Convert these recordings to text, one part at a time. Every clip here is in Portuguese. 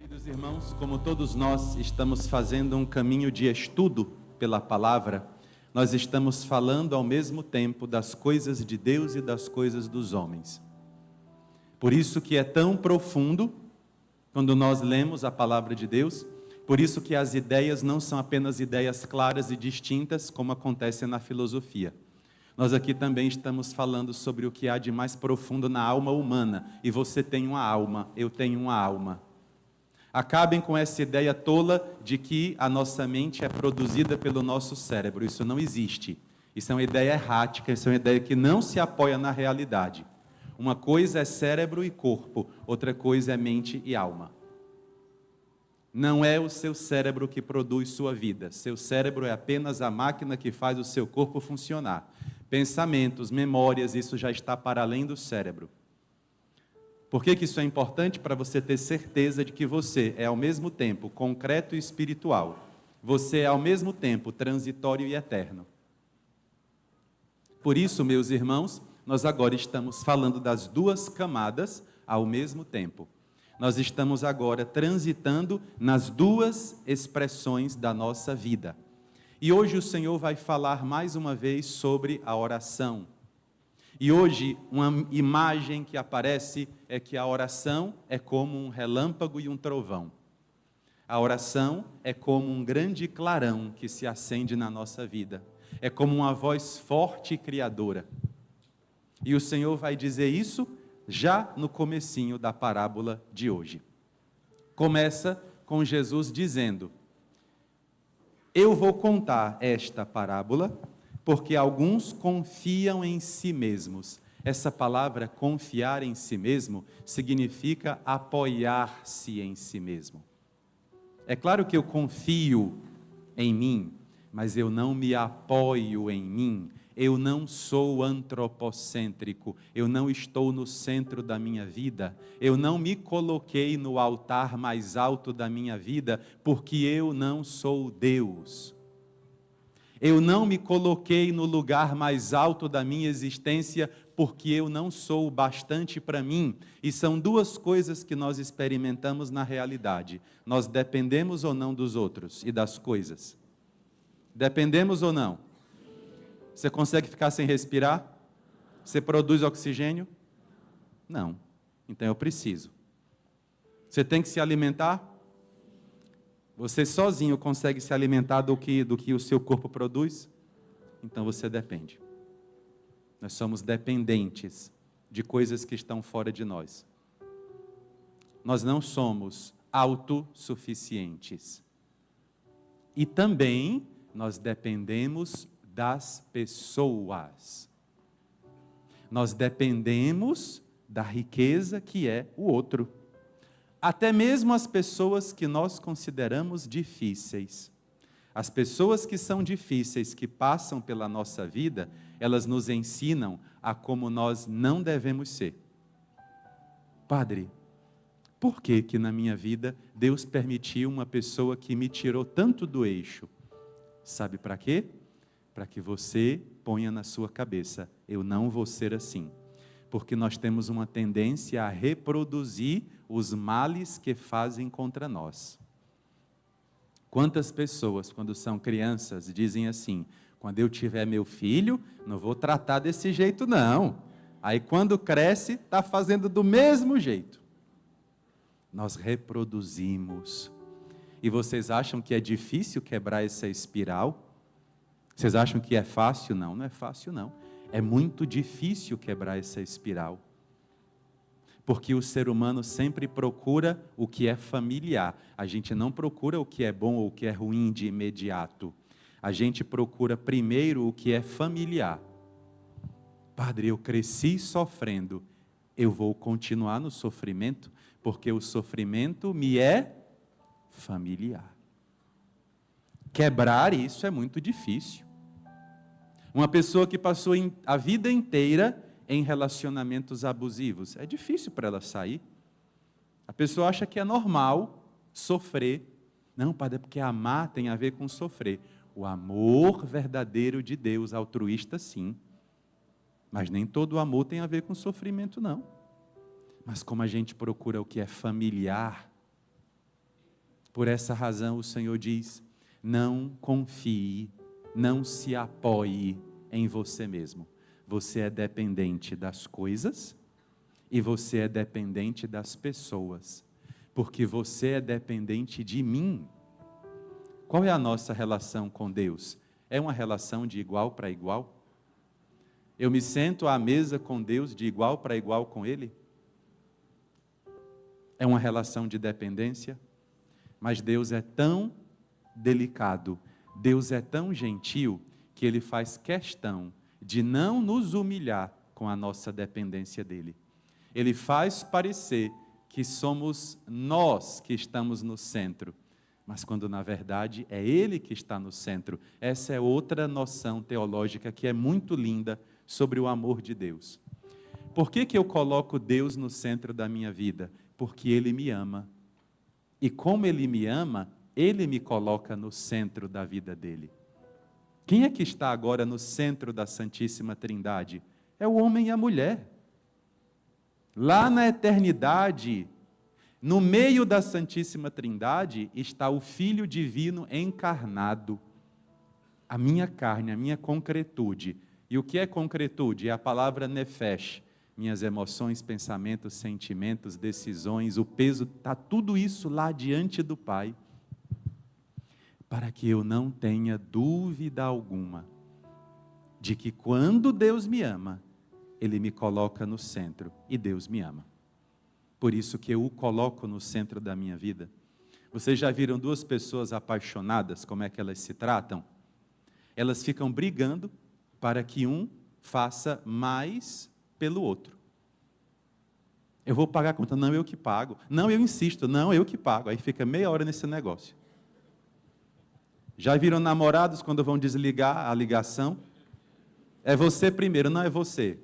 Queridos irmãos, como todos nós estamos fazendo um caminho de estudo pela palavra, nós estamos falando ao mesmo tempo das coisas de Deus e das coisas dos homens. Por isso que é tão profundo quando nós lemos a palavra de Deus, por isso que as ideias não são apenas ideias claras e distintas, como acontece na filosofia. Nós aqui também estamos falando sobre o que há de mais profundo na alma humana, e você tem uma alma, eu tenho uma alma. Acabem com essa ideia tola de que a nossa mente é produzida pelo nosso cérebro. Isso não existe. Isso é uma ideia errática, isso é uma ideia que não se apoia na realidade. Uma coisa é cérebro e corpo, outra coisa é mente e alma. Não é o seu cérebro que produz sua vida. Seu cérebro é apenas a máquina que faz o seu corpo funcionar. Pensamentos, memórias, isso já está para além do cérebro. Por que isso é importante? Para você ter certeza de que você é ao mesmo tempo concreto e espiritual. Você é ao mesmo tempo transitório e eterno. Por isso, meus irmãos, nós agora estamos falando das duas camadas ao mesmo tempo. Nós estamos agora transitando nas duas expressões da nossa vida. E hoje o Senhor vai falar mais uma vez sobre a oração. E hoje, uma imagem que aparece é que a oração é como um relâmpago e um trovão. A oração é como um grande clarão que se acende na nossa vida. É como uma voz forte e criadora. E o Senhor vai dizer isso já no comecinho da parábola de hoje. Começa com Jesus dizendo: eu vou contar esta parábola porque alguns confiam em si mesmos. Essa palavra confiar em si mesmo significa apoiar-se em si mesmo. É claro que eu confio em mim, mas eu não me apoio em mim. Eu não sou antropocêntrico, eu não estou no centro da minha vida, eu não me coloquei no altar mais alto da minha vida, porque eu não sou Deus. Eu não me coloquei no lugar mais alto da minha existência, porque eu não sou o bastante para mim. E são duas coisas que nós experimentamos na realidade. Nós dependemos ou não dos outros e das coisas? Dependemos ou não? Você consegue ficar sem respirar? Você produz oxigênio? Não. Então eu preciso. Você tem que se alimentar? Você sozinho consegue se alimentar do que o seu corpo produz? Então você depende. Nós somos dependentes de coisas que estão fora de nós. Nós não somos autossuficientes. E também nós dependemos das pessoas. Nós dependemos da riqueza que é o outro. Até mesmo as pessoas que nós consideramos difíceis. As pessoas que são difíceis, que passam pela nossa vida, elas nos ensinam a como nós não devemos ser. Padre, por que que na minha vida Deus permitiu uma pessoa que me tirou tanto do eixo? Sabe para quê? Para que você ponha na sua cabeça: eu não vou ser assim. Porque nós temos uma tendência a reproduzir os males que fazem contra nós. Quantas pessoas, quando são crianças, dizem assim: quando eu tiver meu filho, não vou tratar desse jeito não. Aí quando cresce, está fazendo do mesmo jeito. Nós reproduzimos. E vocês acham que é difícil quebrar essa espiral? Vocês acham que é fácil? Não, não é fácil não. É muito difícil quebrar essa espiral. Porque o ser humano sempre procura o que é familiar. A gente não procura o que é bom ou o que é ruim de imediato. A gente procura primeiro o que é familiar. Padre, eu cresci sofrendo. Eu vou continuar no sofrimento, porque o sofrimento me é familiar. Quebrar isso é muito difícil. Uma pessoa que passou a vida inteira em relacionamentos abusivos, é difícil para ela sair. A pessoa acha que é normal sofrer. Não, padre, é porque amar tem a ver com sofrer. O amor verdadeiro de Deus, altruísta, sim. Mas nem todo amor tem a ver com sofrimento, não. Mas como a gente procura o que é familiar, Por essa razão o Senhor diz: não confie, não se apoie em você mesmo. Você é dependente das coisas e você é dependente das pessoas, porque você é dependente de mim. Qual é a nossa relação com Deus? É uma relação de igual para igual? Eu me sento à mesa com Deus de igual para igual com Ele? É uma relação de dependência? Mas Deus é tão delicado, Deus é tão gentil, que Ele faz questão de não nos humilhar com a nossa dependência dEle. Ele faz parecer que somos nós que estamos no centro, mas quando na verdade é Ele que está no centro. Essa é outra noção teológica que é muito linda sobre o amor de Deus. Por que eu coloco Deus no centro da minha vida? Porque Ele me ama. E como Ele me ama, Ele me coloca no centro da vida dEle. Quem é que está agora no centro da Santíssima Trindade? É o homem e a mulher. Lá na eternidade, no meio da Santíssima Trindade, está o Filho Divino encarnado. A minha carne, a minha concretude. E o que é concretude? É a palavra nefesh. Minhas emoções, pensamentos, sentimentos, decisões, o peso, está tudo isso lá diante do Pai, para que eu não tenha dúvida alguma de que quando Deus me ama, Ele me coloca no centro e Deus me ama. Por isso que eu o coloco no centro da minha vida. Vocês já viram duas pessoas apaixonadas, como é que elas se tratam? Elas ficam brigando para que um faça mais pelo outro. Eu vou pagar a conta, não, eu que pago. Não, eu insisto, não, eu que pago. Aí fica meia hora nesse negócio. Já viram namorados quando vão desligar a ligação? É você primeiro, não é você.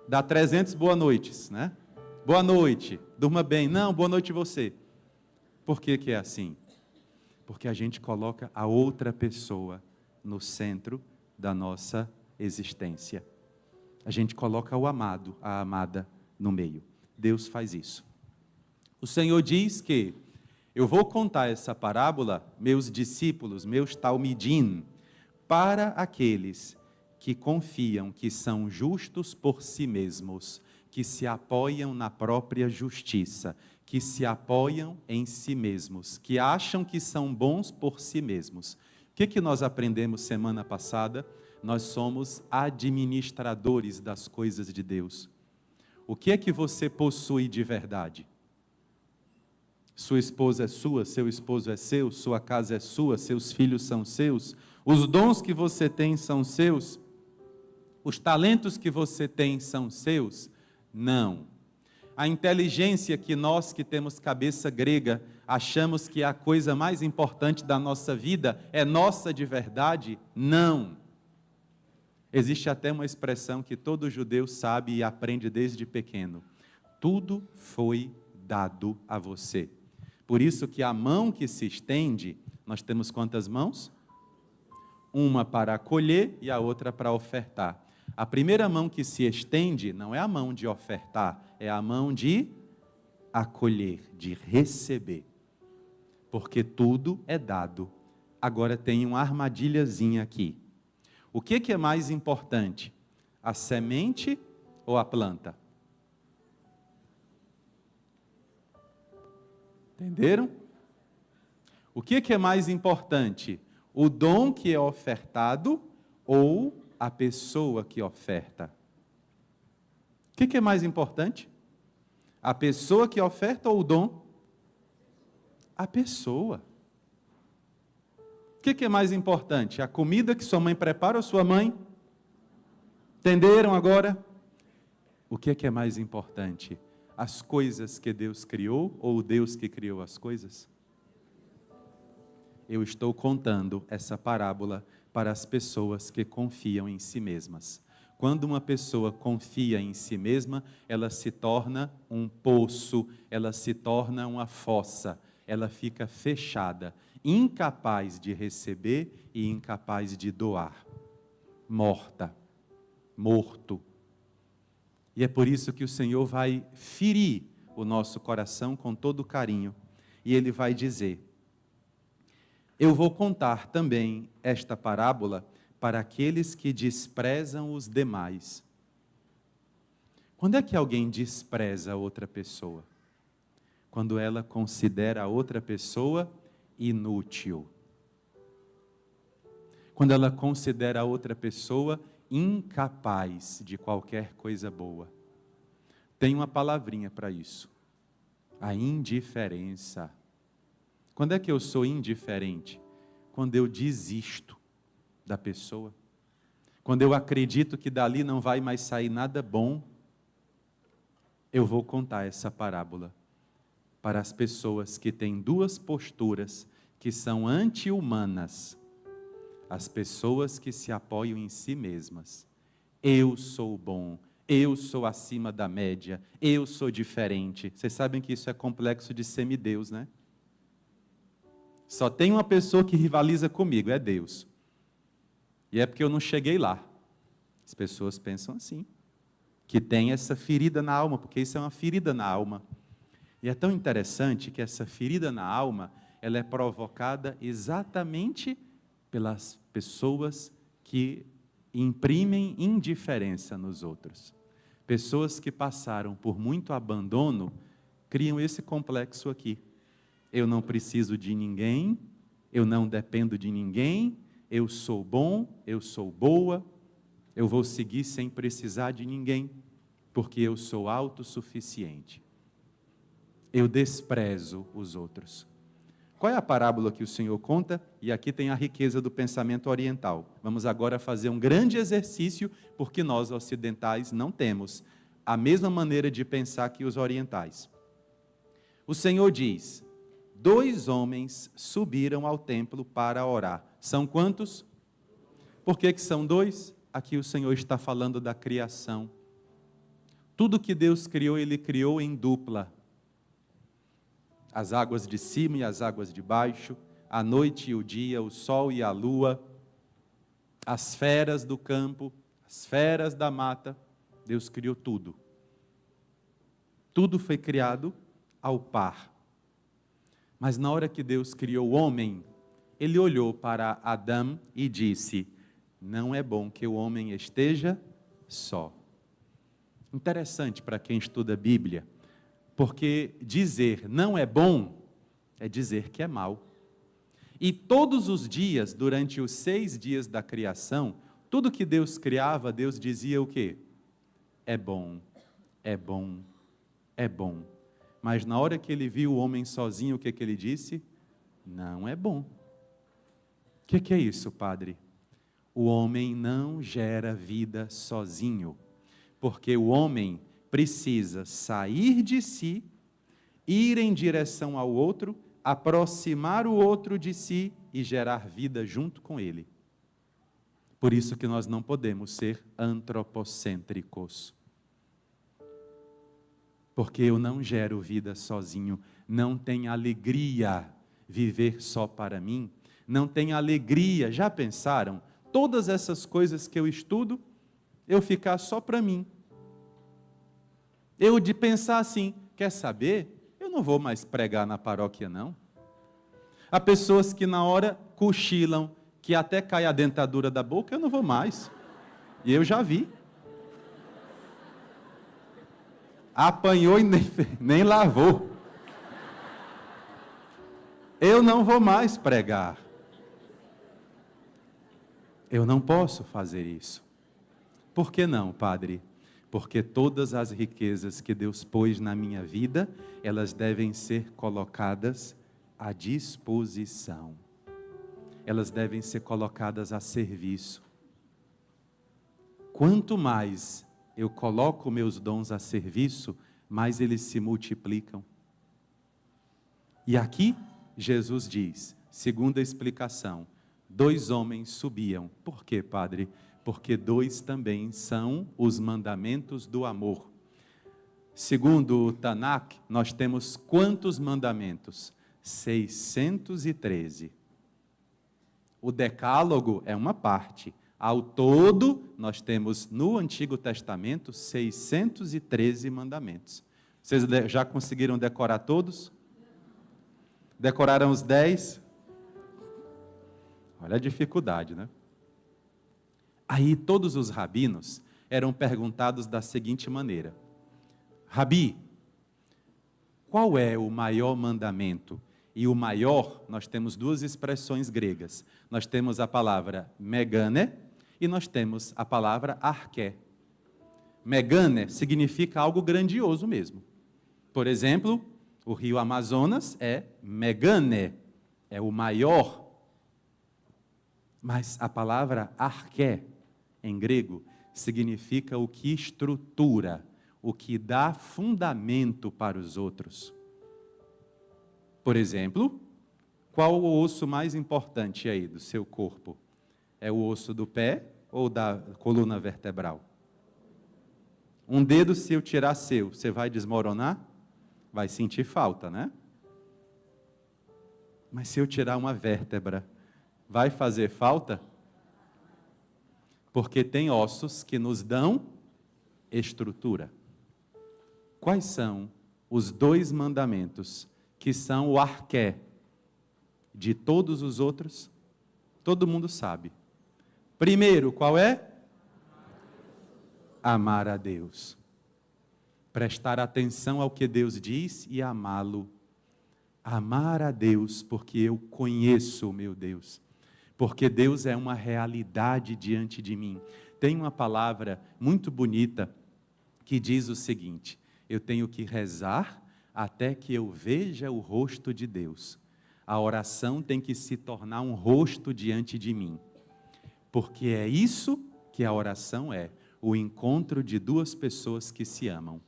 Dá 300 boa noites, né? Boa noite, durma bem. Não, boa noite você. Por que é assim? Porque a gente coloca a outra pessoa no centro da nossa existência. A gente coloca o amado, a amada no meio. Deus faz isso. O Senhor diz que eu vou contar essa parábola, meus discípulos, meus talmidim, para aqueles que confiam que são justos por si mesmos, que se apoiam na própria justiça, que se apoiam em si mesmos, que acham que são bons por si mesmos. O que nós aprendemos semana passada? Nós somos administradores das coisas de Deus. O que é que você possui de verdade? Sua esposa é sua, seu esposo é seu, sua casa é sua, seus filhos são seus, os dons que você tem são seus, os talentos que você tem são seus? Não. A inteligência que nós que temos cabeça grega achamos que é a coisa mais importante da nossa vida é nossa de verdade? Não. Existe até uma expressão que todo judeu sabe e aprende desde pequeno. Tudo foi dado a você. Por isso que a mão que se estende, nós temos quantas mãos? Uma para acolher e a outra para ofertar. A primeira mão que se estende não é a mão de ofertar, é a mão de acolher, de receber. Porque tudo é dado. Agora tem uma armadilhazinha aqui. O que é mais importante? A semente ou a planta? Entenderam? O que é mais importante? O dom que é ofertado ou a pessoa que oferta? O que é mais importante? A pessoa que oferta ou o dom? A pessoa. O que é mais importante? A comida que sua mãe prepara ou sua mãe? Entenderam agora? O que é mais importante? As coisas que Deus criou ou o Deus que criou as coisas? Eu estou contando essa parábola para as pessoas que confiam em si mesmas. Quando uma pessoa confia em si mesma, ela se torna um poço, ela se torna uma fossa, ela fica fechada, incapaz de receber e incapaz de doar. Morta, morto. E é por isso que o Senhor vai ferir o nosso coração com todo carinho. E Ele vai dizer: Eu vou contar também esta parábola para aqueles que desprezam os demais. Quando é que alguém despreza outra pessoa? Quando ela considera a outra pessoa inútil. Quando ela considera a outra pessoa incapaz de qualquer coisa boa. Tem uma palavrinha para isso. A indiferença. Quando é que eu sou indiferente? Quando eu desisto da pessoa. Quando eu acredito que dali não vai mais sair nada bom, eu vou contar essa parábola para as pessoas que têm duas posturas que são anti-humanas. As pessoas que se apoiam em si mesmas. Eu sou bom, eu sou acima da média, eu sou diferente. Vocês sabem que isso é complexo de semideus, né? Só tem uma pessoa que rivaliza comigo, é Deus. E é porque eu não cheguei lá. As pessoas pensam assim, que tem essa ferida na alma, porque isso é uma ferida na alma. E é tão interessante que essa ferida na alma, ela é provocada exatamente pelas pessoas que imprimem indiferença nos outros. Pessoas que passaram por muito abandono, criam esse complexo aqui. Eu não preciso de ninguém, eu não dependo de ninguém, eu sou bom, eu sou boa, eu vou seguir sem precisar de ninguém, porque eu sou autossuficiente. Eu desprezo os outros. Qual é a parábola que o Senhor conta? E aqui tem a riqueza do pensamento oriental. Vamos agora fazer um grande exercício, porque nós ocidentais não temos a mesma maneira de pensar que os orientais. O Senhor diz: 2 homens subiram ao templo para orar. São quantos? Por que são 2? Aqui o Senhor está falando da criação. Tudo que Deus criou, Ele criou em dupla. As águas de cima e as águas de baixo, a noite e o dia, o sol e a lua, as feras do campo, as feras da mata. Deus criou tudo. Tudo foi criado ao par. Mas na hora que Deus criou o homem, Ele olhou para Adão e disse: não é bom que o homem esteja só. Interessante para quem estuda a Bíblia, porque dizer não é bom é dizer que é mal. E todos os dias, durante os 6 dias da criação, tudo que Deus criava, Deus dizia o quê? É bom, é bom, é bom. Mas na hora que Ele viu o homem sozinho, o que Ele disse? Não é bom. O que é isso, padre? O homem não gera vida sozinho, porque o homem precisa sair de si, ir em direção ao outro, aproximar o outro de si e gerar vida junto com ele. Por isso que nós não podemos ser antropocêntricos. Porque eu não gero vida sozinho, não tem alegria viver só para mim, não tem alegria, já pensaram? Todas essas coisas que eu estudo, eu ficar só para mim. Eu de pensar assim, quer saber? Eu não vou mais pregar na paróquia não. Há pessoas que na hora cochilam, que até cai a dentadura da boca, eu não vou mais. E eu já vi. Apanhou e nem lavou. Eu não vou mais pregar. Eu não posso fazer isso. Por que não, padre? Porque todas as riquezas que Deus pôs na minha vida, elas devem ser colocadas à disposição. Elas devem ser colocadas a serviço. Quanto mais eu coloco meus dons a serviço, mais eles se multiplicam. E aqui, Jesus diz, segunda explicação, 2 homens subiam. Por quê, padre? Porque 2 também são os mandamentos do amor. Segundo o Tanakh, nós temos quantos mandamentos? 613. O decálogo é uma parte. Ao todo, nós temos no Antigo Testamento 613 mandamentos. Vocês já conseguiram decorar todos? Decoraram os 10? Olha a dificuldade, né? Aí todos os rabinos eram perguntados da seguinte maneira: Rabi, qual é o maior mandamento? E o maior, nós temos duas expressões gregas. Nós temos a palavra megane e nós temos a palavra arché. Megane significa algo grandioso mesmo. Por exemplo, o rio Amazonas é megane, é o maior. Mas a palavra arché, em grego, significa o que estrutura, o que dá fundamento para os outros. Por exemplo, qual o osso mais importante aí do seu corpo? É o osso do pé ou da coluna vertebral? Um dedo, se eu tirar seu, você vai desmoronar? Vai sentir falta, né? Mas se eu tirar uma vértebra, vai fazer falta? Porque tem ossos que nos dão estrutura. Quais são os 2 mandamentos que são o arché de todos os outros? Todo mundo sabe. Primeiro, qual é? Amar a Deus. Prestar atenção ao que Deus diz e amá-lo. Amar a Deus porque eu conheço o meu Deus. Porque Deus é uma realidade diante de mim. Tem uma palavra muito bonita que diz o seguinte: eu tenho que rezar até que eu veja o rosto de Deus. A oração tem que se tornar um rosto diante de mim. Porque é isso que a oração é, o encontro de 2 pessoas que se amam.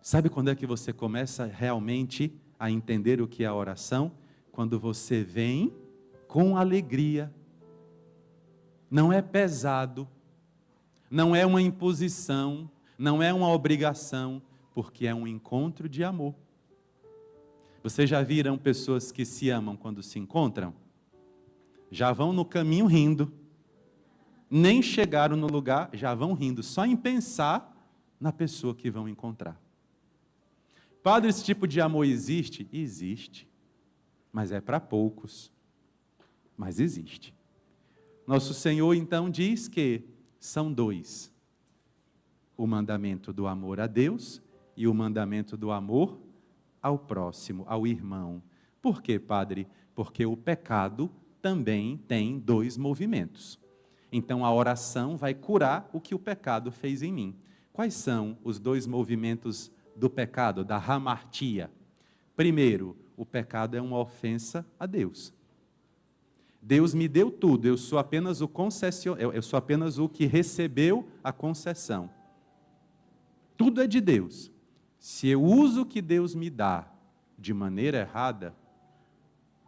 Sabe quando é que você começa realmente a entender o que é a oração? Quando você vem com alegria. Não é pesado, não é uma imposição, não é uma obrigação, porque é um encontro de amor. Vocês já viram pessoas que se amam quando se encontram? Já vão no caminho rindo. Nem chegaram no lugar, já vão rindo, só em pensar na pessoa que vão encontrar. Padre, esse tipo de amor existe? Existe, mas é para poucos, mas existe. Nosso Senhor então diz que são 2, o mandamento do amor a Deus e o mandamento do amor ao próximo, ao irmão. Por quê, Padre? Porque o pecado também tem 2 movimentos. Então a oração vai curar o que o pecado fez em mim. Quais são os 2 movimentos do pecado, da hamartia? Primeiro, o pecado é uma ofensa a Deus. Deus me deu tudo, eu sou apenas o que recebeu a concessão. Tudo é de Deus. Se eu uso o que Deus me dá de maneira errada,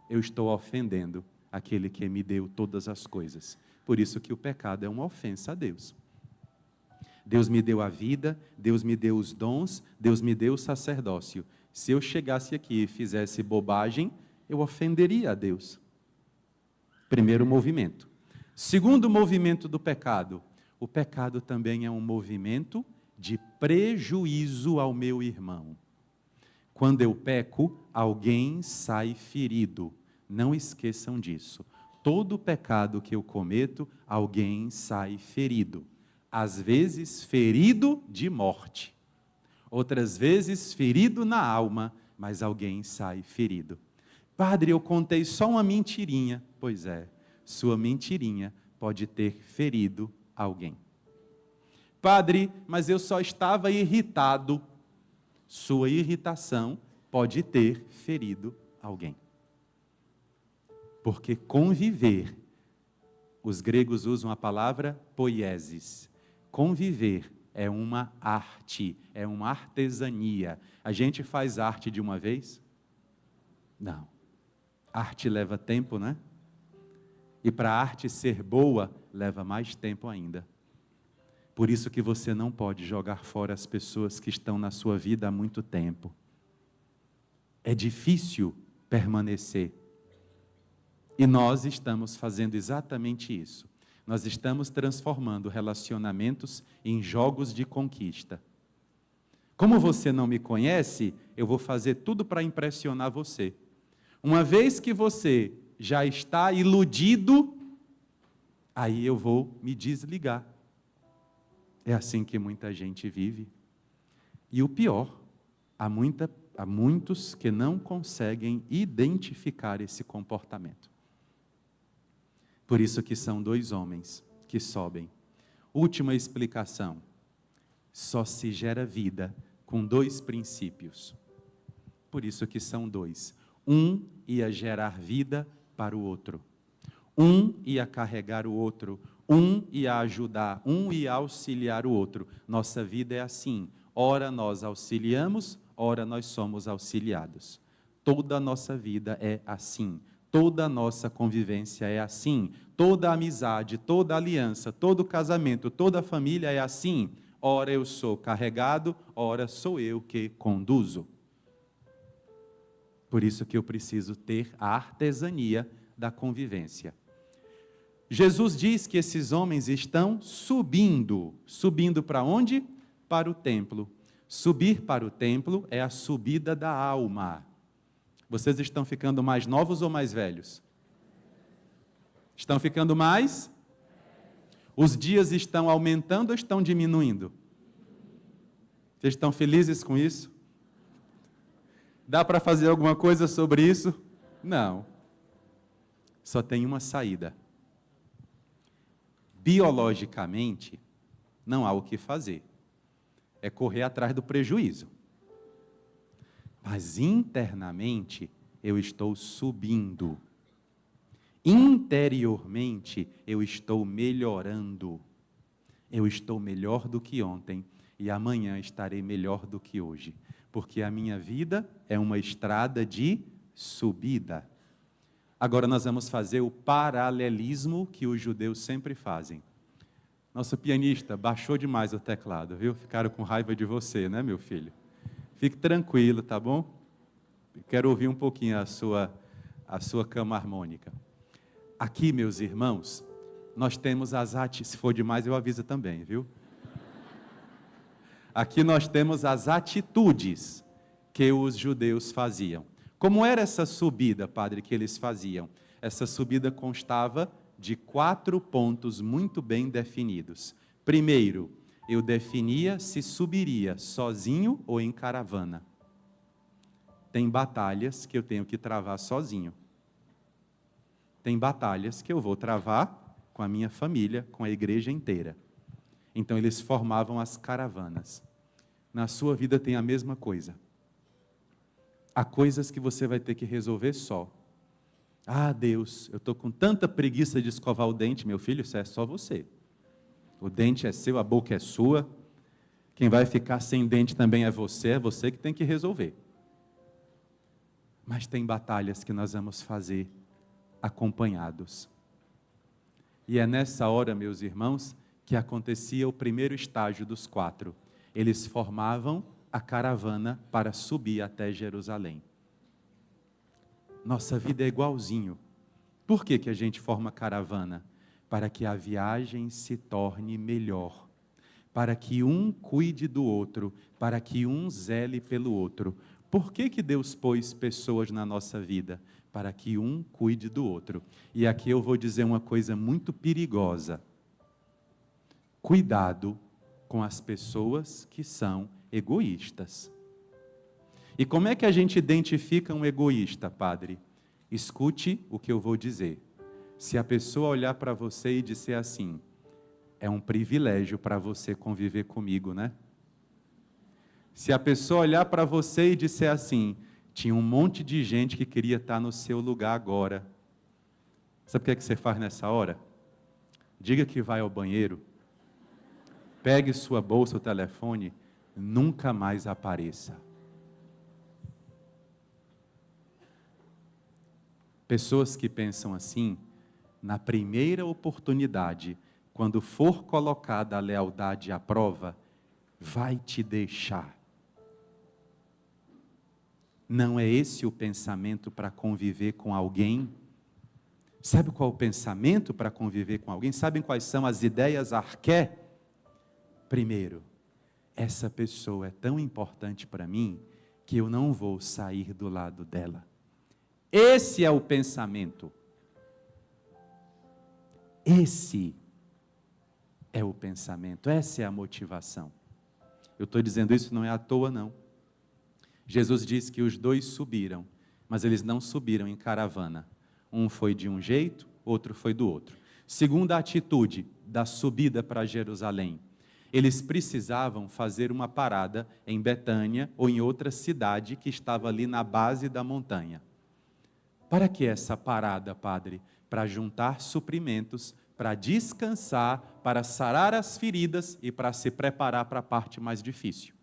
eu estou ofendendo aquele que me deu todas as coisas. Por isso que o pecado é uma ofensa a Deus. Deus me deu a vida, Deus me deu os dons, Deus me deu o sacerdócio. Se eu chegasse aqui e fizesse bobagem, eu ofenderia a Deus. Primeiro movimento. Segundo movimento do pecado. O pecado também é um movimento de prejuízo ao meu irmão. Quando eu peco, alguém sai ferido. Não esqueçam disso. Todo pecado que eu cometo, alguém sai ferido. Às vezes, ferido de morte. Outras vezes, ferido na alma, mas alguém sai ferido. Padre, eu contei só uma mentirinha. Pois é, sua mentirinha pode ter ferido alguém. Padre, mas eu só estava irritado. Sua irritação pode ter ferido alguém. Porque conviver, os gregos usam a palavra poiesis. Conviver é uma arte, é uma artesania. A gente faz arte de uma vez? Não. Arte leva tempo, né? E para a arte ser boa, leva mais tempo ainda. Por isso que você não pode jogar fora as pessoas que estão na sua vida há muito tempo. É difícil permanecer. E nós estamos fazendo exatamente isso. Nós estamos transformando relacionamentos em jogos de conquista. Como você não me conhece, eu vou fazer tudo para impressionar você. Uma vez que você já está iludido, aí eu vou me desligar. É assim que muita gente vive. E o pior, há muitos que não conseguem identificar esse comportamento. Por isso que são 2 homens que sobem. Última explicação. Só se gera vida com 2 princípios. Por isso que são 2. Um ia gerar vida para o outro. Um ia carregar o outro. Um ia ajudar. Um ia auxiliar o outro. Nossa vida é assim. Ora nós auxiliamos, ora nós somos auxiliados. Toda a nossa vida é assim. Toda a nossa convivência é assim. Toda amizade, toda aliança, todo casamento, toda família é assim. Ora eu sou carregado, ora sou eu que conduzo. Por isso que eu preciso ter a artesania da convivência. Jesus diz que esses homens estão subindo. Subindo para onde? Para o templo. Subir para o templo é a subida da alma. Vocês estão ficando mais novos ou mais velhos? Estão ficando mais? Os dias estão aumentando ou estão diminuindo? Vocês estão felizes com isso? Dá para fazer alguma coisa sobre isso? Não. Só tem uma saída. Biologicamente, não há o que fazer. É correr atrás do prejuízo. Mas internamente, eu estou subindo. Interiormente, eu estou melhorando. Eu estou melhor do que ontem e amanhã estarei melhor do que hoje. Porque a minha vida é uma estrada de subida. Agora nós vamos fazer o paralelismo que os judeus sempre fazem. Nosso pianista baixou demais o teclado, viu? Ficaram com raiva de você, né, meu filho? Fique tranquilo, tá bom? Quero ouvir um pouquinho a sua cama harmônica. Aqui, meus irmãos, nós temos se for demais eu aviso também, viu? Aqui nós temos as atitudes que os judeus faziam. Como era essa subida, padre, que eles faziam? Essa subida constava de 4 pontos muito bem definidos. Primeiro, eu definia se subiria sozinho ou em caravana. Tem batalhas que eu tenho que travar sozinho. Tem batalhas que eu vou travar com a minha família, com a igreja inteira. Então eles formavam as caravanas. Na sua vida tem a mesma coisa. Há coisas que você vai ter que resolver só. Ah, Deus, eu estou com tanta preguiça de escovar o dente, meu filho, isso é só você. O dente é seu, a boca é sua. Quem vai ficar sem dente também é você que tem que resolver. Mas tem batalhas que nós vamos fazer acompanhados. E é nessa hora, meus irmãos, que acontecia o primeiro estágio dos 4. Eles formavam a caravana para subir até Jerusalém. Nossa vida é igualzinho. Por que a gente forma caravana? Para que a viagem se torne melhor. Para que um cuide do outro, para que um zele pelo outro. Por que Deus pôs pessoas na nossa vida? Para que um cuide do outro. E aqui eu vou dizer uma coisa muito perigosa. Cuidado com as pessoas que são egoístas. E como é que a gente identifica um egoísta, padre? Escute o que eu vou dizer. Se a pessoa olhar para você e disser assim, é um privilégio para você conviver comigo, né? Se a pessoa olhar para você e disser assim, tinha um monte de gente que queria estar no seu lugar agora. Sabe o que você faz nessa hora? Diga que vai ao banheiro, pegue sua bolsa, o telefone, nunca mais apareça. Pessoas que pensam assim, na primeira oportunidade, quando for colocada a lealdade à prova, vai te deixar. Não é esse o pensamento para conviver com alguém? Sabe qual é o pensamento para conviver com alguém? Sabem quais são as ideias arqué? Primeiro, essa pessoa é tão importante para mim que eu não vou sair do lado dela. Esse é o pensamento. Esse é o pensamento, essa é a motivação. Eu estou dizendo isso não é à toa, não. Jesus disse que os dois subiram, mas eles não subiram em caravana. Um foi de um jeito, outro foi do outro. Segunda atitude da subida para Jerusalém. Eles precisavam fazer uma parada em Betânia ou em outra cidade que estava ali na base da montanha. Para que essa parada, Padre? Para juntar suprimentos, para descansar, para sarar as feridas e para se preparar para a parte mais difícil.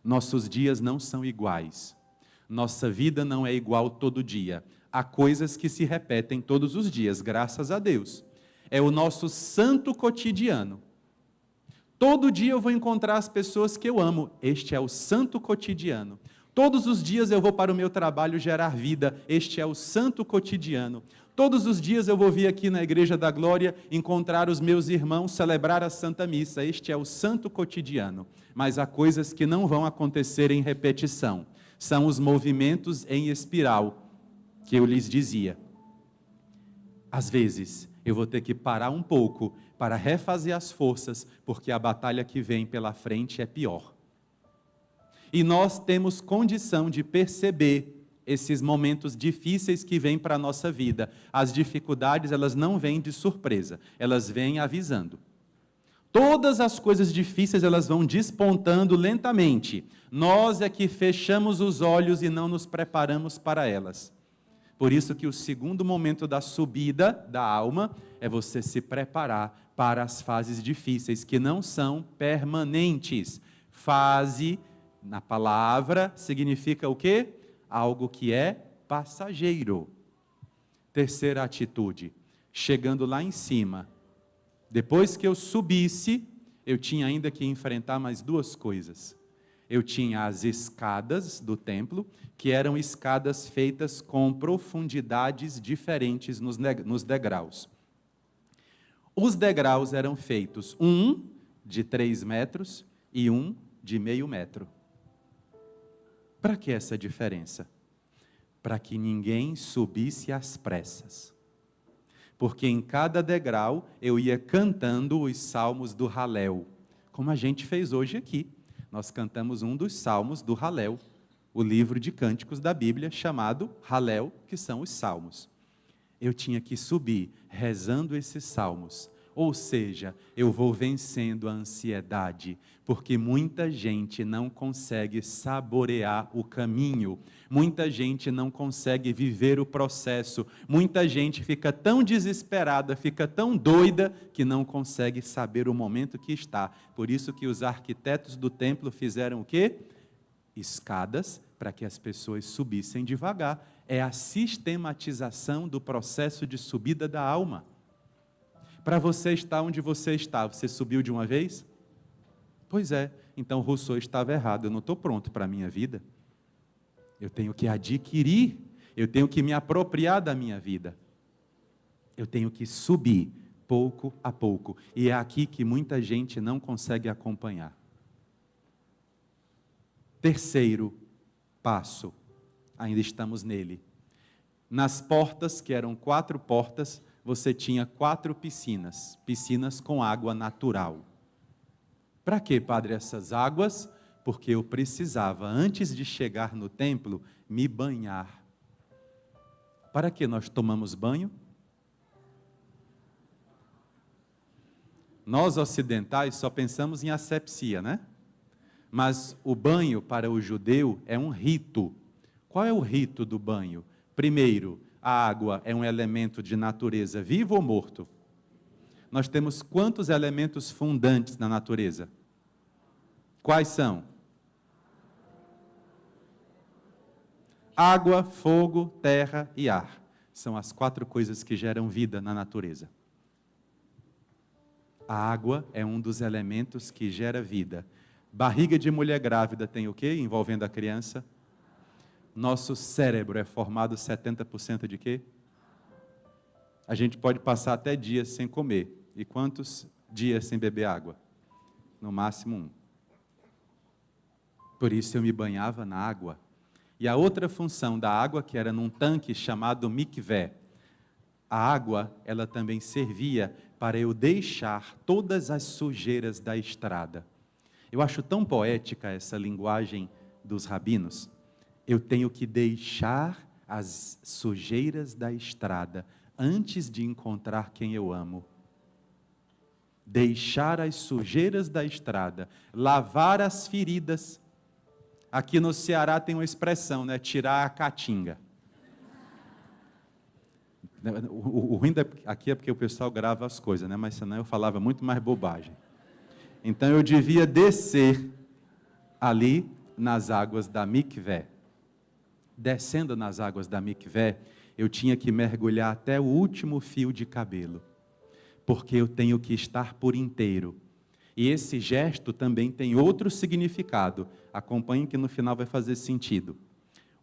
Nossos dias não são iguais. Nossa vida não é igual todo dia. Há coisas que se repetem todos os dias, graças a Deus. É o nosso santo cotidiano. Todo dia eu vou encontrar as pessoas que eu amo. Este é o santo cotidiano. Todos os dias eu vou para o meu trabalho gerar vida. Este é o santo cotidiano. Todos os dias eu vou vir aqui na Igreja da Glória encontrar os meus irmãos, celebrar a Santa Missa. Este é o santo cotidiano. Mas há coisas que não vão acontecer em repetição. São os movimentos em espiral que eu lhes dizia. Às vezes eu vou ter que parar um pouco para refazer as forças, porque a batalha que vem pela frente é pior. E nós temos condição de perceber esses momentos difíceis que vêm para a nossa vida. As dificuldades, elas não vêm de surpresa, elas vêm avisando. Todas as coisas difíceis, elas vão despontando lentamente. Nós é que fechamos os olhos e não nos preparamos para elas. Por isso que o segundo momento da subida da alma é você se preparar para as fases difíceis, que não são permanentes. Fase, na palavra, significa o quê? Algo que é passageiro. Terceira atitude, chegando lá em cima, depois que eu subisse, eu tinha ainda que enfrentar mais duas coisas. Eu tinha as escadas do templo, que eram escadas feitas com profundidades diferentes nos degraus. Os degraus eram feitos, um de 3 metros e um de meio metro. Para que essa diferença? Para que ninguém subisse às pressas. Porque em cada degrau eu ia cantando os salmos do Halel, como a gente fez hoje aqui. Nós cantamos um dos salmos do Halel, o livro de cânticos da Bíblia chamado Halel, que são os salmos. Eu tinha que subir rezando esses salmos. Ou seja, eu vou vencendo a ansiedade, porque muita gente não consegue saborear o caminho, muita gente não consegue viver o processo, muita gente fica tão desesperada, fica tão doida, que não consegue saber o momento que está. Por isso que os arquitetos do templo fizeram o quê? Escadas para que as pessoas subissem devagar. É a sistematização do processo de subida da alma. Para você estar onde você está, você subiu de uma vez? Pois é, então Rousseau estava errado, eu não estou pronto para a minha vida. Eu tenho que adquirir, eu tenho que me apropriar da minha vida. Eu tenho que subir pouco a pouco. E é aqui que muita gente não consegue acompanhar. Terceiro passo, ainda estamos nele. Nas portas, que eram 4 portas, você tinha 4 piscinas, piscinas com água natural. Para que, padre, essas águas? Porque eu precisava, antes de chegar no templo, me banhar. Para que nós tomamos banho? Nós ocidentais só pensamos em asepsia, né? Mas o banho para o judeu é um rito. Qual é o rito do banho? Primeiro, a água é um elemento de natureza vivo ou morto? Nós temos quantos elementos fundantes na natureza? Quais são? Água, fogo, terra e ar. São as 4 coisas que geram vida na natureza. A água é um dos elementos que gera vida. Barriga de mulher grávida tem o quê envolvendo a criança? Nosso cérebro é formado 70% de quê? A gente pode passar até dias sem comer. E quantos dias sem beber água? No máximo 1. Por isso eu me banhava na água. E a outra função da água, que era num tanque chamado mikvé. A água, ela também servia para eu deixar todas as sujeiras da estrada. Eu acho tão poética essa linguagem dos rabinos. Eu tenho que deixar as sujeiras da estrada antes de encontrar quem eu amo. Deixar as sujeiras da estrada, lavar as feridas. Aqui no Ceará tem uma expressão, né? Tirar a caatinga. O ruim aqui é porque o pessoal grava as coisas, né? Mas senão eu falava muito mais bobagem. Então eu devia descer ali nas águas da Mikvé. Descendo nas águas da Mikvé, eu tinha que mergulhar até o último fio de cabelo, porque eu tenho que estar por inteiro. E esse gesto também tem outro significado. Acompanhem que no final vai fazer sentido.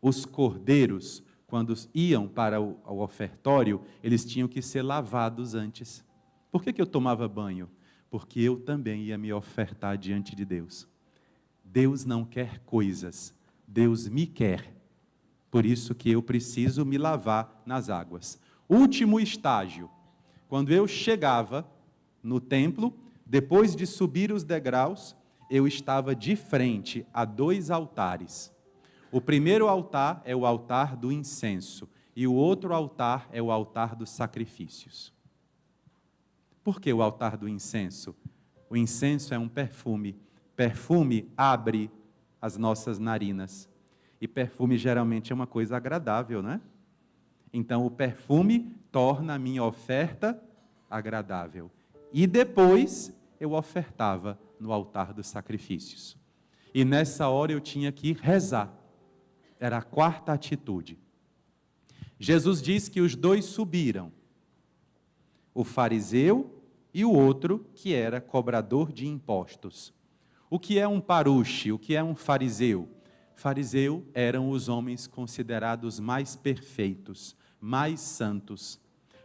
Os cordeiros, quando iam para o ofertório, eles tinham que ser lavados antes. Por que eu tomava banho? Porque eu também ia me ofertar diante de Deus. Deus não quer coisas, Deus me quer. Por isso que eu preciso me lavar nas águas. Último estágio, quando eu chegava no templo, depois de subir os degraus, eu estava de frente a 2 altares. O primeiro altar é o altar do incenso, e o outro altar é o altar dos sacrifícios. Por que o altar do incenso? O incenso é um perfume. Perfume abre as nossas narinas. E perfume geralmente é uma coisa agradável, né? Então o perfume torna a minha oferta agradável. E depois eu ofertava no altar dos sacrifícios. E nessa hora eu tinha que rezar. Era a 4ª atitude. Jesus diz que os 2 subiram. O fariseu e o outro que era cobrador de impostos. O que é um paruche? O que é um fariseu? Fariseu eram os homens considerados mais perfeitos, mais santos,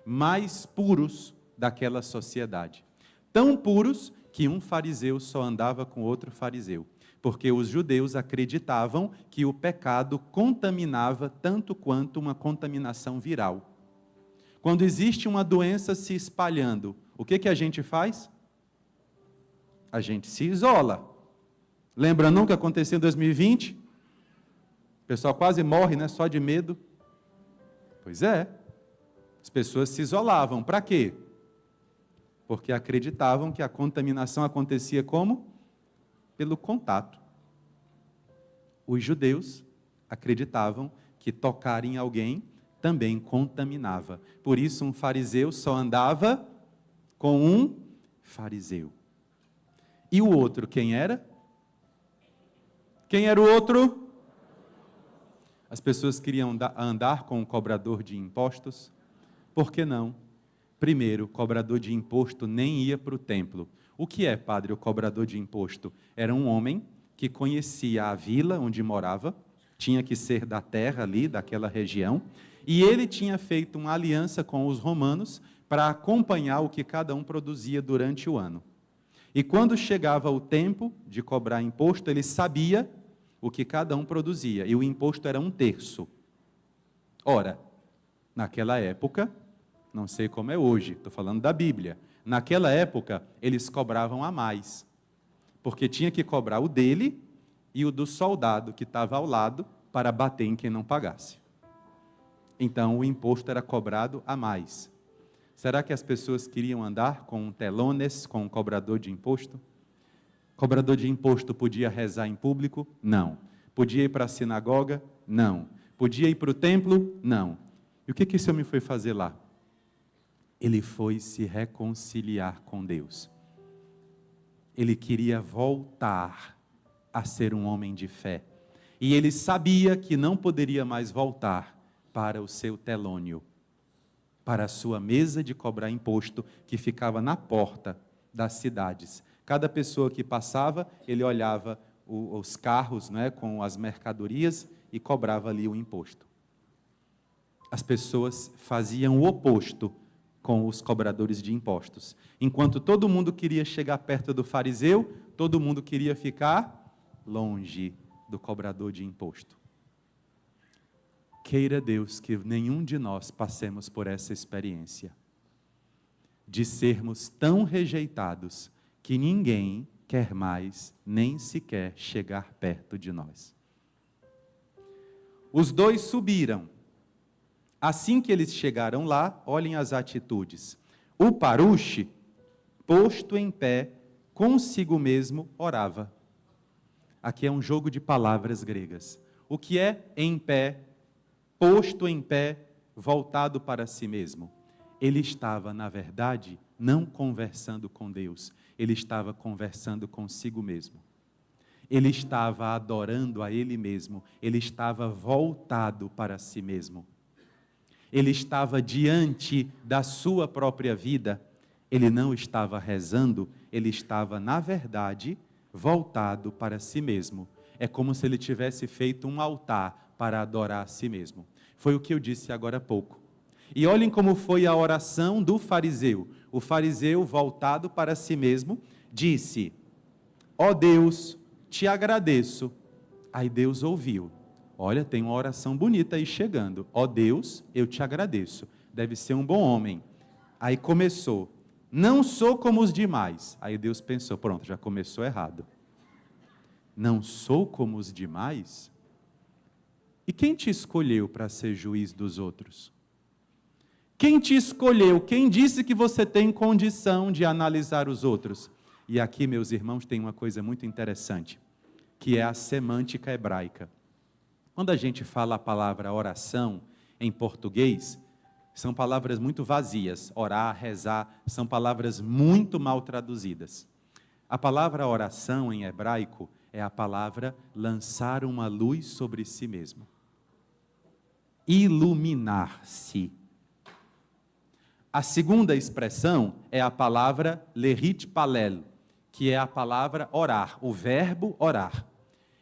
mais puros daquela sociedade. Tão puros que um fariseu só andava com outro fariseu, porque os judeus acreditavam que o pecado contaminava tanto quanto uma contaminação viral. Quando existe uma doença se espalhando, o que a gente faz? A gente se isola. Lembra não que aconteceu em 2020? O pessoal quase morre, né? Só de medo. Pois é. As pessoas se isolavam. Para quê? Porque acreditavam que a contaminação acontecia como? Pelo contato. Os judeus acreditavam que tocar em alguém também contaminava. Por isso um fariseu só andava com um fariseu. E o outro quem era? Quem era o outro? As pessoas queriam andar com um cobrador de impostos? Por que não? Primeiro, o cobrador de imposto nem ia para o templo. O que é, padre, o cobrador de imposto? Era um homem que conhecia a vila onde morava, tinha que ser da terra ali, daquela região, e ele tinha feito uma aliança com os romanos para acompanhar o que cada um produzia durante o ano. E quando chegava o tempo de cobrar imposto, ele sabia o que cada um produzia, e o imposto era 1/3. Ora, naquela época, não sei como é hoje, estou falando da Bíblia, naquela época eles cobravam a mais, porque tinha que cobrar o dele e o do soldado que estava ao lado para bater em quem não pagasse. Então o imposto era cobrado a mais. Será que as pessoas queriam andar com um telones, com um cobrador de imposto? Cobrador de imposto podia rezar em público? Não. Podia ir para a sinagoga? Não. Podia ir para o templo? Não. E o que esse homem foi fazer lá? Ele foi se reconciliar com Deus. Ele queria voltar a ser um homem de fé. E ele sabia que não poderia mais voltar para o seu telônio, para a sua mesa de cobrar imposto, que ficava na porta das cidades. Cada pessoa que passava, ele olhava os carros, né, com as mercadorias e cobrava ali o imposto. As pessoas faziam o oposto com os cobradores de impostos. Enquanto todo mundo queria chegar perto do fariseu, todo mundo queria ficar longe do cobrador de imposto. Queira Deus que nenhum de nós passemos por essa experiência de sermos tão rejeitados que ninguém quer mais nem sequer chegar perto de nós. Os dois subiram. Assim que eles chegaram lá, olhem as atitudes. O Parushi, posto em pé, consigo mesmo orava. Aqui é um jogo de palavras gregas. O que é em pé, posto em pé, voltado para si mesmo? Ele estava, na verdade, não conversando com Deus, ele estava conversando consigo mesmo. Ele estava adorando a ele mesmo, ele estava voltado para si mesmo. Ele estava diante da sua própria vida, ele não estava rezando, ele estava, na verdade, voltado para si mesmo. É como se ele tivesse feito um altar para adorar a si mesmo. Foi o que eu disse agora há pouco. E olhem como foi a oração do fariseu. O fariseu, voltado para si mesmo, disse: ó Deus, te agradeço. Aí Deus ouviu. Olha, tem uma oração bonita aí chegando. Ó Deus, eu te agradeço. Deve ser um bom homem. Aí começou: não sou como os demais. Aí Deus pensou: pronto, já começou errado. Não sou como os demais? E quem te escolheu para ser juiz dos outros? Quem te escolheu? Quem disse que você tem condição de analisar os outros? E aqui, meus irmãos, tem uma coisa muito interessante, que é a semântica hebraica. Quando a gente fala a palavra oração em português, são palavras muito vazias. Orar, rezar, são palavras muito mal traduzidas. A palavra oração em hebraico é a palavra lançar uma luz sobre si mesmo. Iluminar-se. A segunda expressão é a palavra lerit palel, que é a palavra orar, o verbo orar.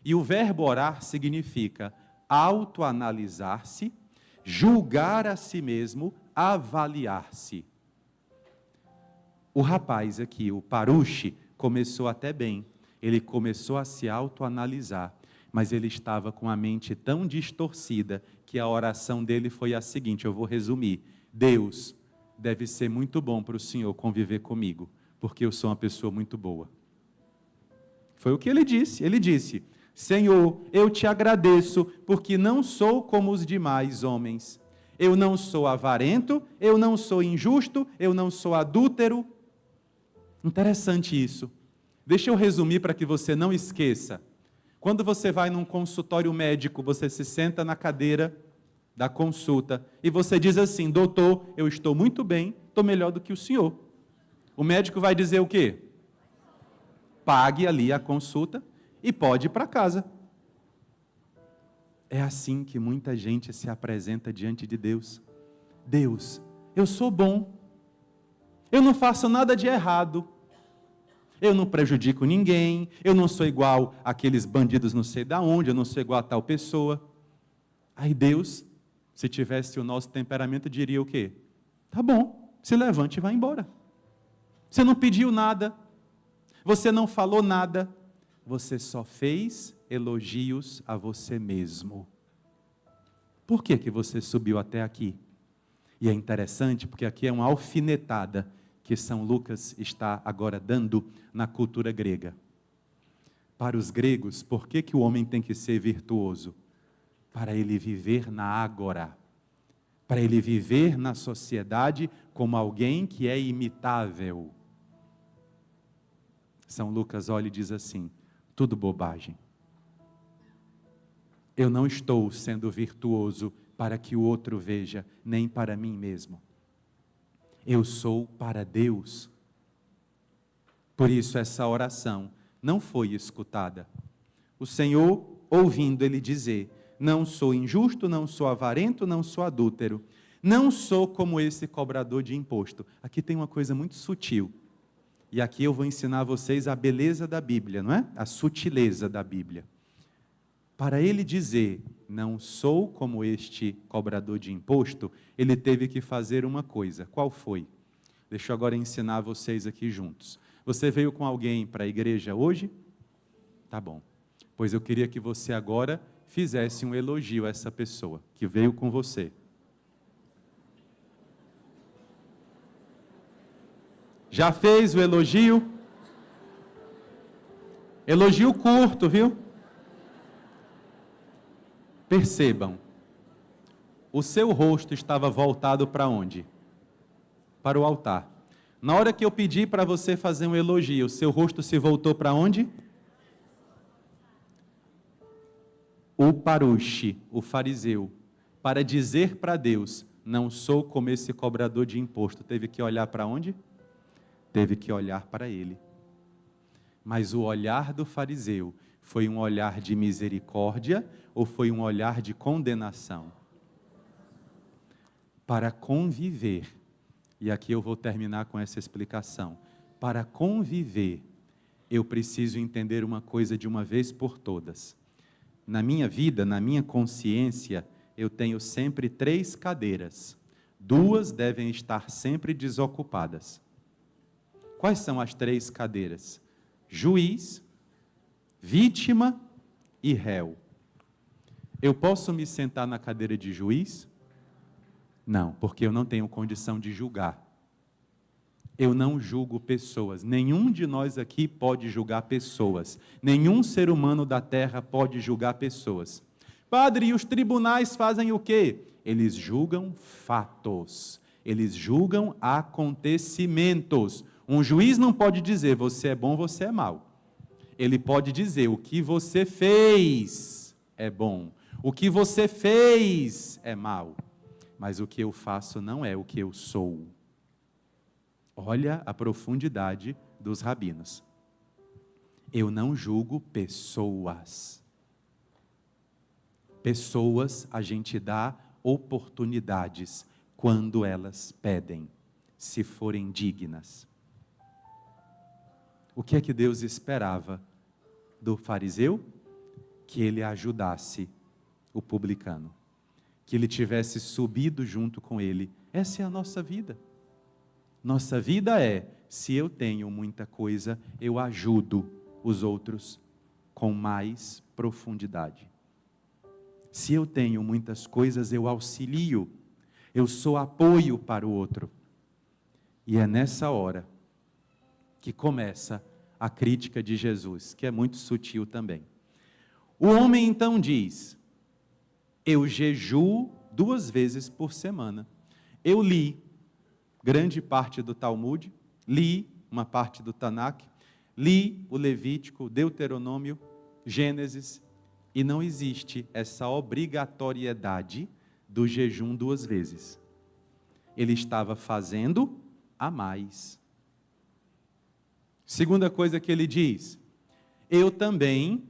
E o verbo orar significa autoanalisar-se, julgar a si mesmo, avaliar-se. O rapaz aqui, o Parushi, começou até bem. Ele começou a se autoanalisar, mas ele estava com a mente tão distorcida que a oração dele foi a seguinte, eu vou resumir: Deus, deve ser muito bom para o Senhor conviver comigo, porque eu sou uma pessoa muito boa. Foi o que ele disse, Senhor, eu te agradeço, porque não sou como os demais homens. Eu não sou avarento, eu não sou injusto, eu não sou adúltero. Interessante isso. Deixa eu resumir para que você não esqueça. Quando você vai num consultório médico, você se senta na cadeira da consulta e você diz assim: doutor, eu estou muito bem, estou melhor do que o senhor. O médico vai dizer o quê? Pague ali a consulta e pode ir para casa. É assim que muita gente se apresenta diante de Deus. Deus, eu sou bom, eu não faço nada de errado, eu não prejudico ninguém, eu não sou igual àqueles bandidos não sei de onde, eu não sou igual a tal pessoa. Aí Deus, se tivesse o nosso temperamento, diria o quê? Tá bom, se levante e vá embora. Você não pediu nada, você não falou nada, você só fez elogios a você mesmo. Por que que você subiu até aqui? E é interessante porque aqui é uma alfinetada que São Lucas está agora dando na cultura grega. Para os gregos, por que que o homem tem que ser virtuoso? Para ele viver na ágora, para ele viver na sociedade como alguém que é imitável. São Lucas olha e diz assim: tudo bobagem. Eu não estou sendo virtuoso para que o outro veja, nem para mim mesmo. Eu sou para Deus. Por isso essa oração não foi escutada. O Senhor, ouvindo ele dizer: não sou injusto, não sou avarento, não sou adúltero, não sou como esse cobrador de imposto. Aqui tem uma coisa muito sutil. E aqui eu vou ensinar a vocês a beleza da Bíblia, não é? A sutileza da Bíblia. Para ele dizer, não sou como este cobrador de imposto, ele teve que fazer uma coisa. Qual foi? Deixa eu agora ensinar a vocês aqui juntos. Você veio com alguém para a igreja hoje? Tá bom. Pois eu queria que você agora fizesse um elogio a essa pessoa que veio com você. Já fez o elogio? Elogio curto, viu? Percebam, o seu rosto estava voltado para onde? Para o altar. Na hora que eu pedi para você fazer um elogio, o seu rosto se voltou para onde? O parushi, o fariseu, para dizer para Deus, não sou como esse cobrador de imposto, teve que olhar para onde? Teve que olhar para ele. Mas o olhar do fariseu foi um olhar de misericórdia ou foi um olhar de condenação? Para conviver, e aqui eu vou terminar com essa explicação, para conviver, eu preciso entender uma coisa de uma vez por todas. Na minha vida, na minha consciência, eu tenho sempre 3 cadeiras. 2 devem estar sempre desocupadas. Quais são as 3 cadeiras? Juiz, vítima e réu. Eu posso me sentar na cadeira de juiz? Não, porque eu não tenho condição de julgar. Eu não julgo pessoas. Nenhum de nós aqui pode julgar pessoas. Nenhum ser humano da terra pode julgar pessoas. Padre, e os tribunais fazem o quê? Eles julgam fatos. Eles julgam acontecimentos. Um juiz não pode dizer você é bom, você é mau. Ele pode dizer o que você fez é bom. O que você fez é mau. Mas o que eu faço não é o que eu sou. Olha a profundidade dos rabinos. Eu não julgo pessoas. Pessoas a gente dá oportunidades quando elas pedem, se forem dignas. O que é que Deus esperava do fariseu? Que ele ajudasse o publicano. Que ele tivesse subido junto com ele. Essa é a nossa vida. Nossa vida é, se eu tenho muita coisa, eu ajudo os outros com mais profundidade. Se eu tenho muitas coisas, eu auxilio, eu sou apoio para o outro. E é nessa hora que começa a crítica de Jesus, que é muito sutil também. O homem então diz, eu jejuo 2 vezes por semana. Eu li grande parte do Talmud, li uma parte do Tanakh, li o Levítico, Deuteronômio, Gênesis, e não existe essa obrigatoriedade do jejum 2 vezes. Ele estava fazendo a mais. Segunda coisa que ele diz, eu também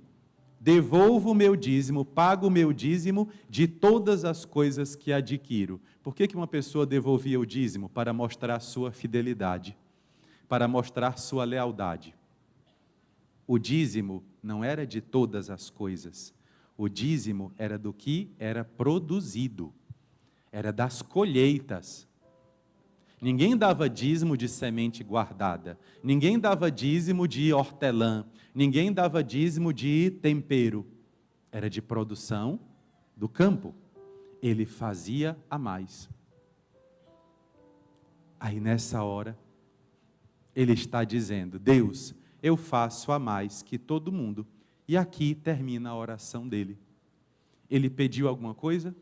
devolvo o meu dízimo, pago o meu dízimo de todas as coisas que adquiro. Por que uma pessoa devolvia o dízimo? Para mostrar sua fidelidade, para mostrar sua lealdade. O dízimo não era de todas as coisas. O dízimo era do que era produzido, era das colheitas. Ninguém dava dízimo de semente guardada, ninguém dava dízimo de hortelã, ninguém dava dízimo de tempero. Era de produção do campo. Ele fazia a mais. Aí nessa hora, ele está dizendo, Deus, eu faço a mais que todo mundo. E aqui termina a oração dele. Ele pediu alguma coisa?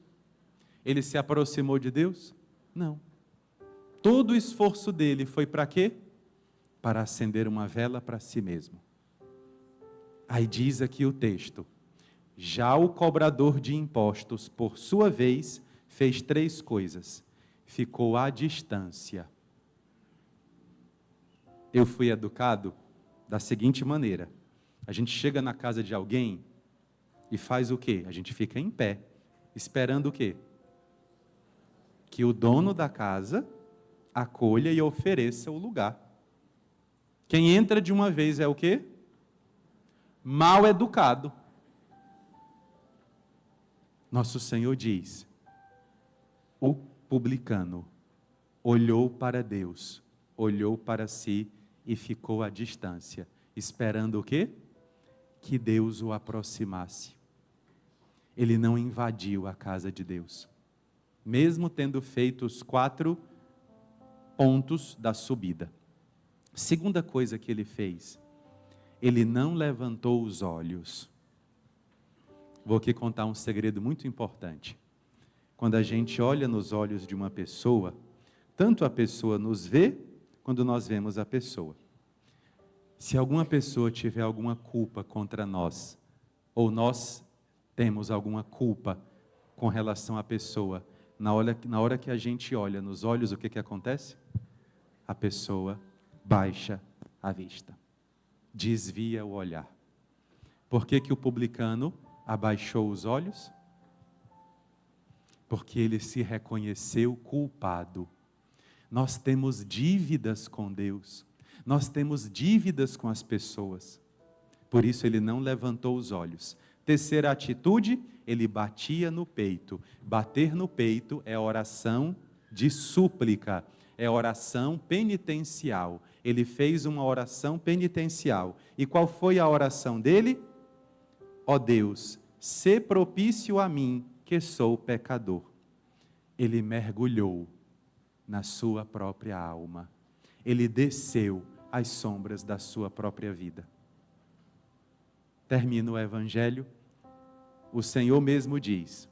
Ele se aproximou de Deus? Não. Todo o esforço dele foi para quê? Para acender uma vela para si mesmo. Aí diz aqui o texto, já o cobrador de impostos, por sua vez, fez 3 coisas. Ficou à distância. Eu fui educado da seguinte maneira, a gente chega na casa de alguém e faz o quê? A gente fica em pé, esperando o quê? Que o dono da casa acolha e ofereça o lugar. Quem entra de uma vez é o quê? Mal educado. Nosso Senhor diz, o publicano olhou para Deus, olhou para si e ficou à distância, esperando o quê? Que Deus o aproximasse. ele não invadiu a casa de Deus. Mesmo tendo feito os 4 pontos da subida. Segunda coisa que ele fez, ele não levantou os olhos. Vou aqui contar um segredo muito importante. Quando a gente olha nos olhos de uma pessoa, tanto a pessoa nos vê, quando nós vemos a pessoa. Se alguma pessoa tiver alguma culpa contra nós, ou nós temos alguma culpa com relação à pessoa, na hora que a gente olha nos olhos, o que acontece? A pessoa baixa a vista, desvia o olhar. Por que o publicano abaixou os olhos? Porque ele se reconheceu culpado. Nós temos dívidas com Deus, nós temos dívidas com as pessoas. Por isso ele não levantou os olhos. Terceira atitude, ele batia no peito. Bater no peito é oração de súplica, é oração penitencial. Ele fez uma oração penitencial. E qual foi a oração dele? Ó Deus, sê propício a mim, que sou pecador. Ele mergulhou na sua própria alma. Ele desceu às sombras da sua própria vida. Termina o Evangelho, o Senhor mesmo diz: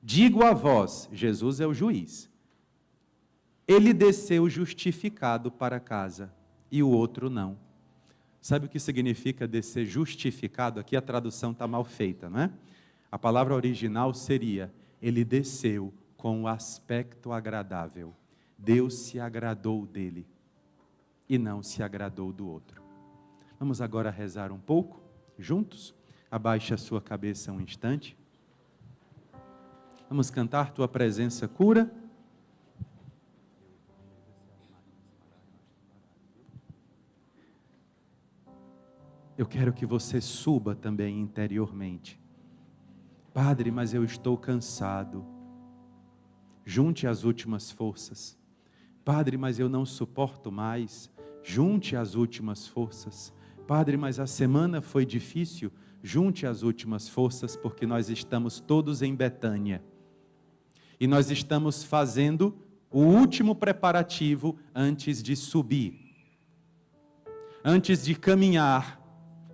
digo a vós, Jesus é o juiz, ele desceu justificado para casa e o outro não. Sabe o que significa descer justificado? Aqui a tradução está mal feita, não é? A palavra original seria: ele desceu com o aspecto agradável. Deus se agradou dele e não se agradou do outro. Vamos agora rezar um pouco, juntos? Abaixe a sua cabeça um instante. Vamos cantar Tua Presença Cura. Eu quero que você suba também interiormente. Padre, mas eu estou cansado. Junte as últimas forças. Padre, mas eu não suporto mais. Junte as últimas forças. Padre, mas a semana foi difícil. Junte as últimas forças, porque nós estamos todos em Betânia. E nós estamos fazendo o último preparativo antes de subir. Antes de caminhar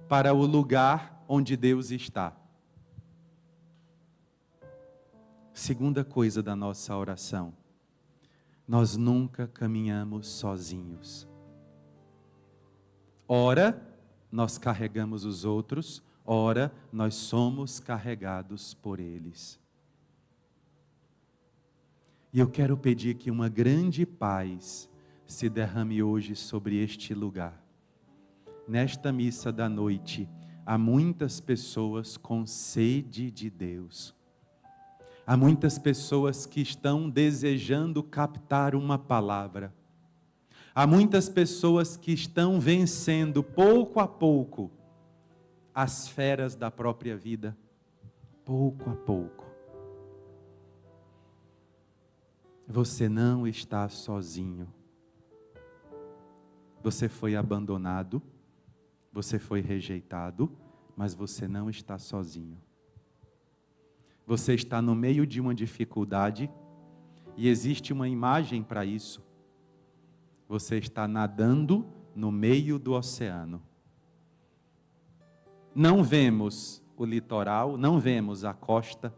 para o lugar onde Deus está. Segunda coisa da nossa oração. Nós nunca caminhamos sozinhos. Ora, nós carregamos os outros, ora, nós somos carregados por eles. E eu quero pedir que uma grande paz se derrame hoje sobre este lugar. Nesta missa da noite, há muitas pessoas com sede de Deus. Há muitas pessoas que estão desejando captar uma palavra. Há muitas pessoas que estão vencendo pouco a pouco as feras da própria vida. Pouco a pouco. Você não está sozinho. Você foi abandonado, você foi rejeitado, mas você não está sozinho. Você está no meio de uma dificuldade e existe uma imagem para isso. Você está nadando no meio do oceano. Não vemos o litoral, não vemos a costa,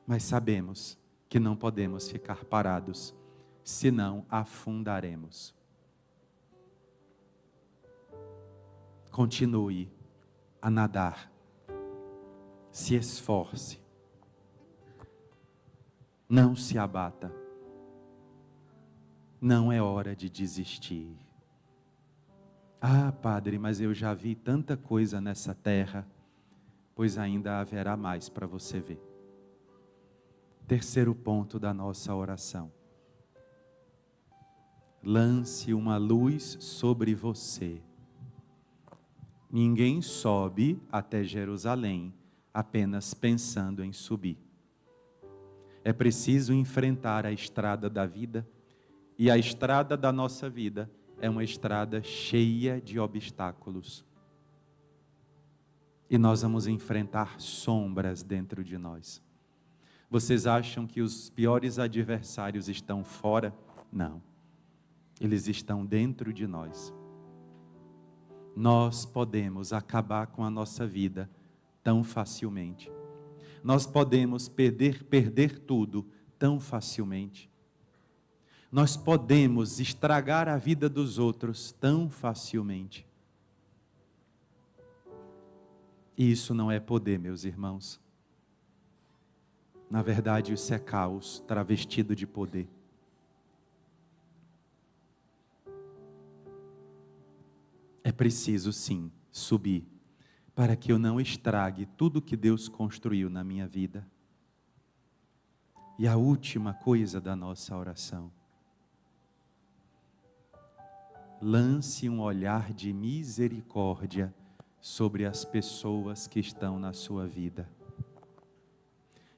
mas sabemos que não podemos ficar parados, senão afundaremos. Continue a nadar. Se esforce. Não se abata. Não é hora de desistir. Ah, Padre, mas eu já vi tanta coisa nessa terra. Pois ainda haverá mais para você ver. Terceiro ponto da nossa oração. Lance uma luz sobre você. Ninguém sobe até Jerusalém apenas pensando em subir. É preciso enfrentar a estrada da vida, e a estrada da nossa vida é uma estrada cheia de obstáculos. E nós vamos enfrentar sombras dentro de nós. Vocês acham que os piores adversários estão fora? Não. Eles estão dentro de nós. Nós podemos acabar com a nossa vida tão facilmente. Nós podemos perder tudo tão facilmente. Nós podemos estragar a vida dos outros tão facilmente. E isso não é poder, meus irmãos. Na verdade, isso é caos travestido de poder. É preciso, sim, subir, para que eu não estrague tudo que Deus construiu na minha vida. E a última coisa da nossa oração: lance um olhar de misericórdia sobre as pessoas que estão na sua vida.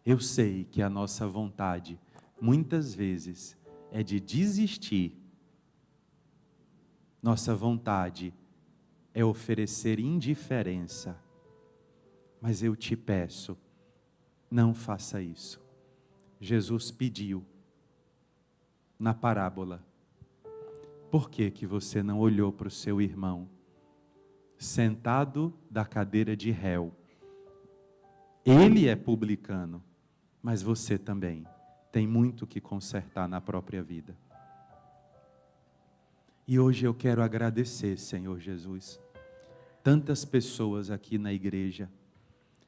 Eu sei que a nossa vontade, muitas vezes, é de desistir. Nossa vontade é oferecer indiferença. Mas eu te peço, não faça isso. Jesus pediu na parábola: por que você não olhou para o seu irmão sentado da cadeira de réu? Ele é publicano, mas você também tem muito que consertar na própria vida. E hoje eu quero agradecer, Senhor Jesus, tantas pessoas aqui na igreja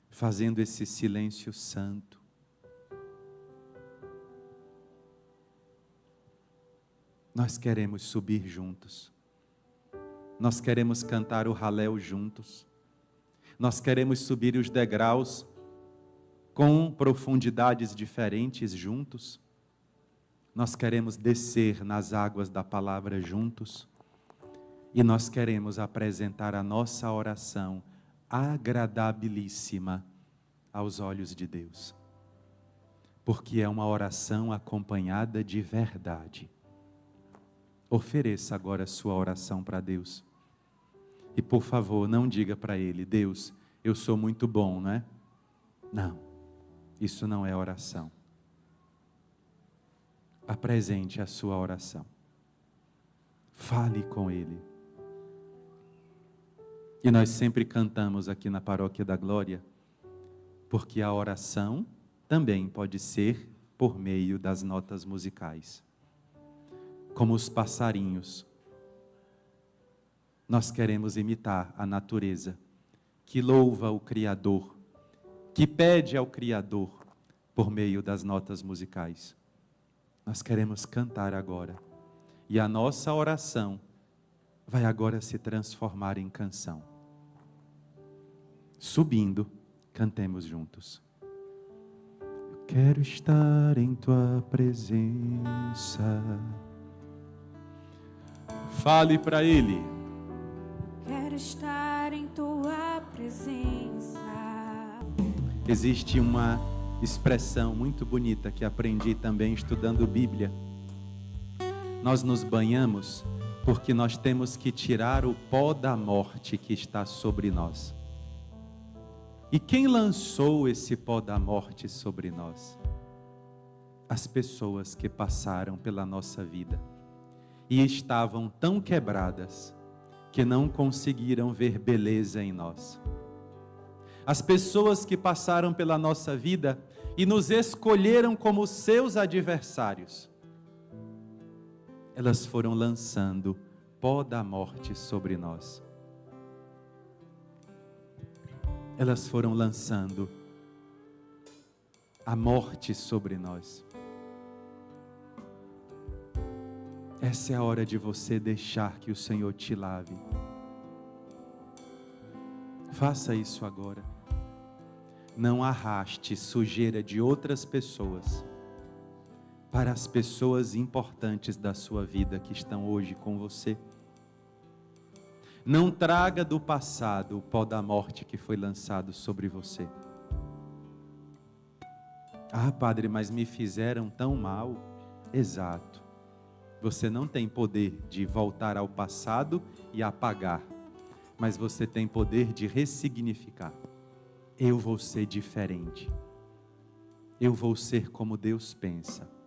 fazendo esse silêncio santo. Nós queremos subir juntos. Nós queremos cantar o Halel juntos. Nós queremos subir os degraus com profundidades diferentes juntos. Nós queremos descer nas águas da palavra juntos. E nós queremos apresentar a nossa oração agradabilíssima aos olhos de Deus. Porque é uma oração acompanhada de verdade. Ofereça agora a sua oração para Deus. E por favor, não diga para Ele: Deus, eu sou muito bom, não é? Não, isso não é oração. Apresente a sua oração. Fale com Ele. E nós sempre cantamos aqui na Paróquia da Glória, porque a oração também pode ser por meio das notas musicais. Como os passarinhos, nós queremos imitar a natureza, que louva o Criador, que pede ao Criador por meio das notas musicais. Nós queremos cantar agora, e a nossa oração vai agora se transformar em canção. Subindo, cantemos juntos. Eu quero estar em tua presença. Fale para Ele. Quero estar em tua presença. Existe uma expressão muito bonita que aprendi também estudando Bíblia. Nós nos banhamos porque nós temos que tirar o pó da morte que está sobre nós. E quem lançou esse pó da morte sobre nós? As pessoas que passaram pela nossa vida e estavam tão quebradas que não conseguiram ver beleza em nós. As pessoas que passaram pela nossa vida e nos escolheram como seus adversários, elas foram lançando pó da morte sobre nós. Elas foram lançando a morte sobre nós. Essa é a hora de você deixar que o Senhor te lave. Faça isso agora. Não arraste sujeira de outras pessoas para as pessoas importantes da sua vida que estão hoje com você. Não traga do passado o pó da morte que foi lançado sobre você. Ah, padre, mas me fizeram tão mal. Exato. Você não tem poder de voltar ao passado e apagar. mas você tem poder de ressignificar. Eu vou ser diferente. Eu vou ser como Deus pensa.